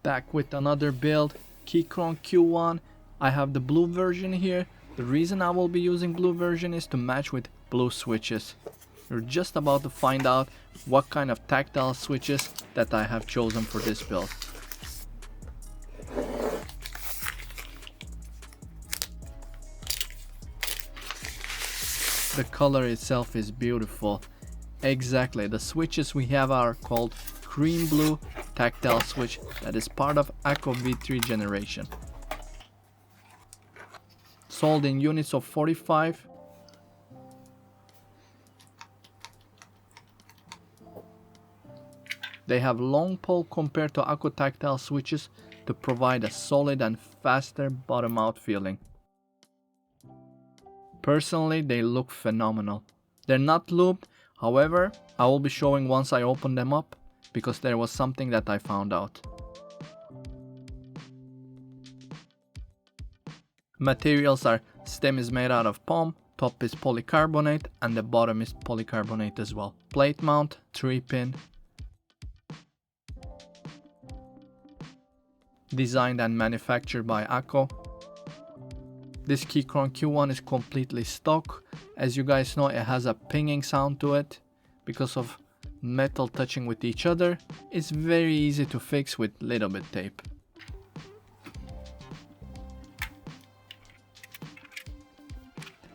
Back with another build, Keychron Q1. I have the blue version here. The reason I will be using blue version is to match with blue switches. You're just about to find out what kind of tactile switches that I have chosen for this build. The color itself is beautiful. Exactly, the switches we have are called cream blue tactile switch that is part of Akko V3 generation. Sold in units of 45. They have long pole compared to Akko tactile switches to provide a solid and faster bottom out feeling. Personally, they look phenomenal. They're not lubed, however, I will be showing once I open them up because there was something that I found out. Materials are stem is made out of palm, top is polycarbonate and the bottom is polycarbonate as well. Plate mount, 3-pin. Designed and manufactured by Akko. This Keychron Q1 is completely stock. As you guys know, it has a pinging sound to it because of metal touching with each other. It's very easy to fix with little bit tape.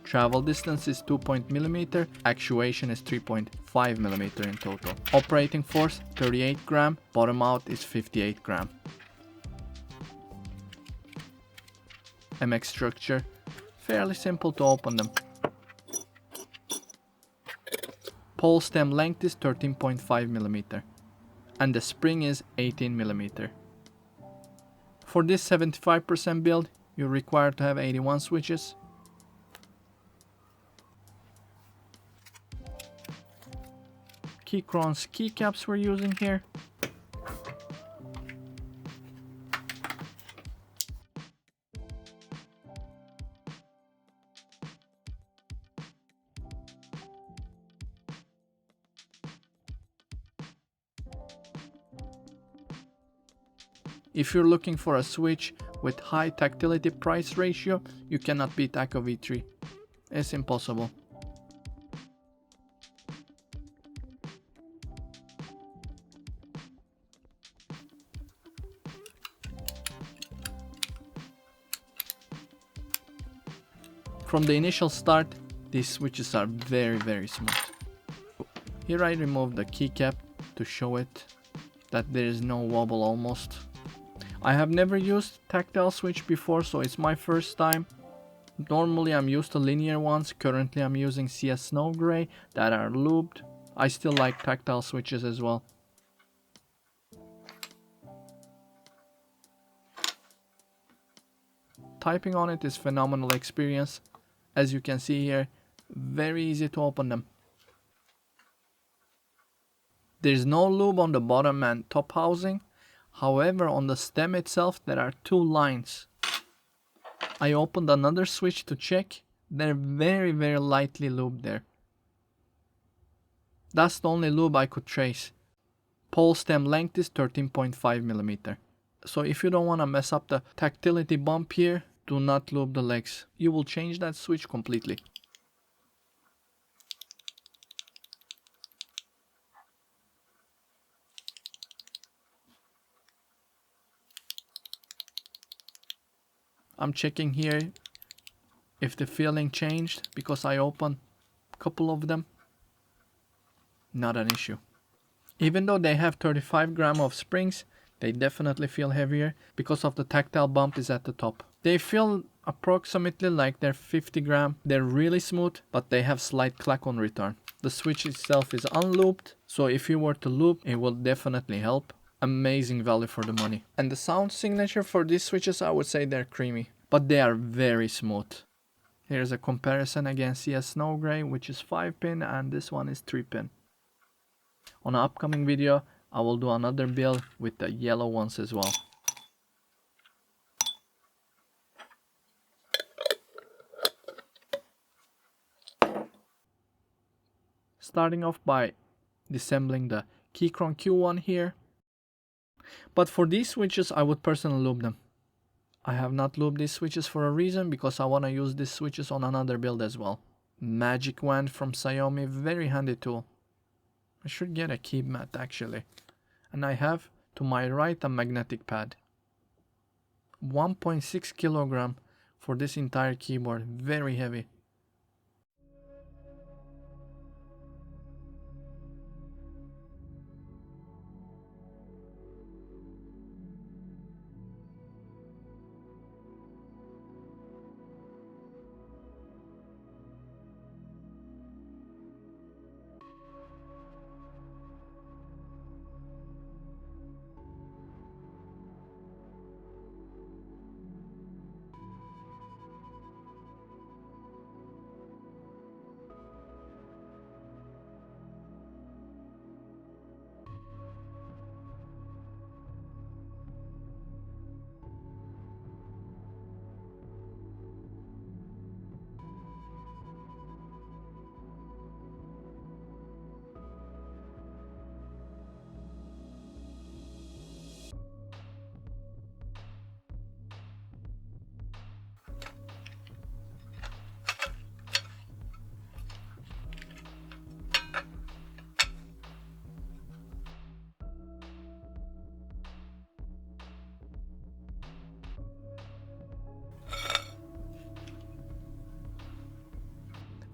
Travel distance is 2mm, actuation is 3.5mm in total. Operating force 38 gram, bottom out is 58 gram. MX structure, fairly simple to open them. Pole stem length is 13.5mm and the spring is 18mm. For this 75% build, you're required to have 81 switches. Keychron's keycaps we're using here. If you're looking for a switch with high tactility price ratio, you cannot beat Akko V3. It's impossible. From the initial start, these switches are very smooth. Here I removed the keycap to show it that there is no wobble almost. I have never used tactile switch before, so it's my first time. Normally I'm used to linear ones. Currently I'm using CS Snow Gray that are lubed. I still like tactile switches as well. Typing on it is phenomenal experience. As you can see here, very easy to open them. There's no lube on the bottom and top housing. However, on the stem itself there are two lines. I opened another switch to check. They're very lightly lubed there. That's the only lube I could trace. Pole stem length is 13.5mm. So if you don't want to mess up the tactility bump here, do not lube the legs. You will change that switch completely. I'm checking here if the feeling changed because I opened a couple of them. Not an issue. Even though they have 35 gram of springs, they definitely feel heavier because of the tactile bump is at the top. They feel approximately like they're 50 gram. They're really smooth, but they have slight clack on return. The switch itself is unlooped, so if you were to loop, it will definitely help. Amazing value for the money. And the sound signature for these switches, I would say they're creamy, but they are very smooth. Here's a comparison against CS Snow Gray, which is 5-pin, and this one is 3-pin. On an upcoming video, I will do another build with the yellow ones as well. Starting off by disassembling the Keychron Q1 here. But for these switches, I would personally lube them. I have not lubed these switches for a reason, because I want to use these switches on another build as well. Magic wand from Xiaomi, very handy tool. I should get a key mat actually. And I have to my right a magnetic pad. 1.6 kilogram for this entire keyboard, very heavy.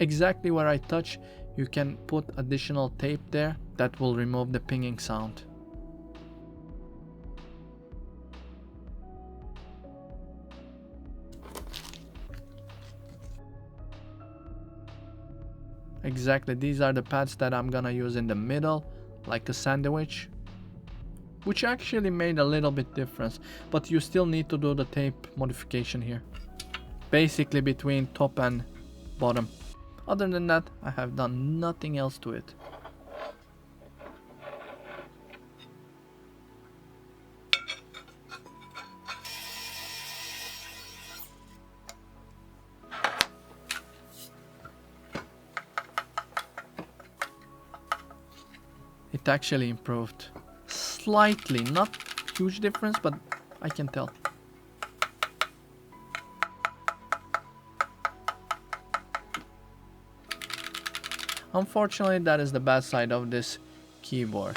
Exactly where I touch, you can put additional tape there that will remove the pinging sound. Exactly, these are the pads that I'm gonna use in the middle, like a sandwich. Which actually made a little bit difference, but you still need to do the tape modification here. Basically between top and bottom. Other than that, I have done nothing else to it. It actually improved. Slightly, not huge difference, but I can tell. Unfortunately, that is the bad side of this keyboard.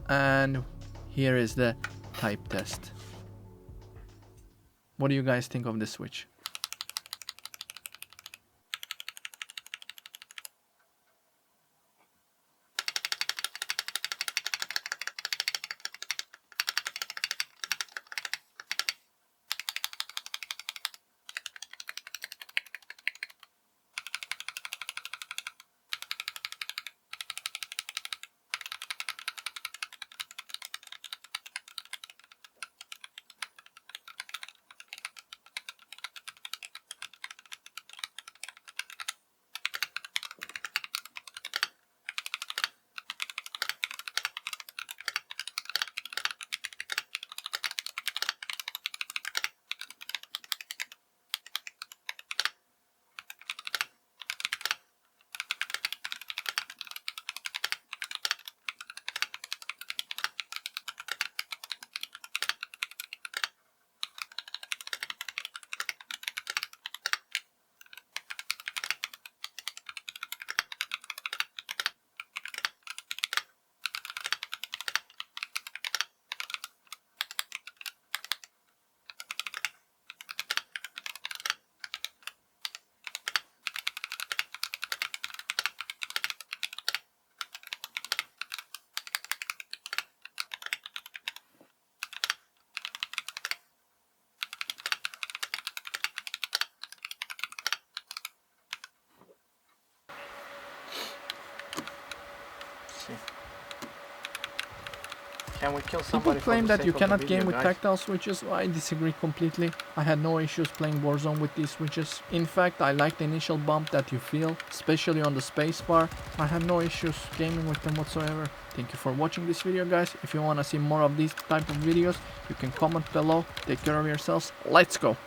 And here is the type test. What do you guys think of this switch? Can we kill People somebody? claim that you cannot game with guys? tactile switches. I disagree completely. I had no issues playing Warzone with these switches. In fact, I like the initial bump that you feel, especially on the spacebar. I had no issues gaming with them whatsoever. Thank you for watching this video, guys. If you want to see more of these type of videos, you can comment below. Take care of yourselves. Let's go!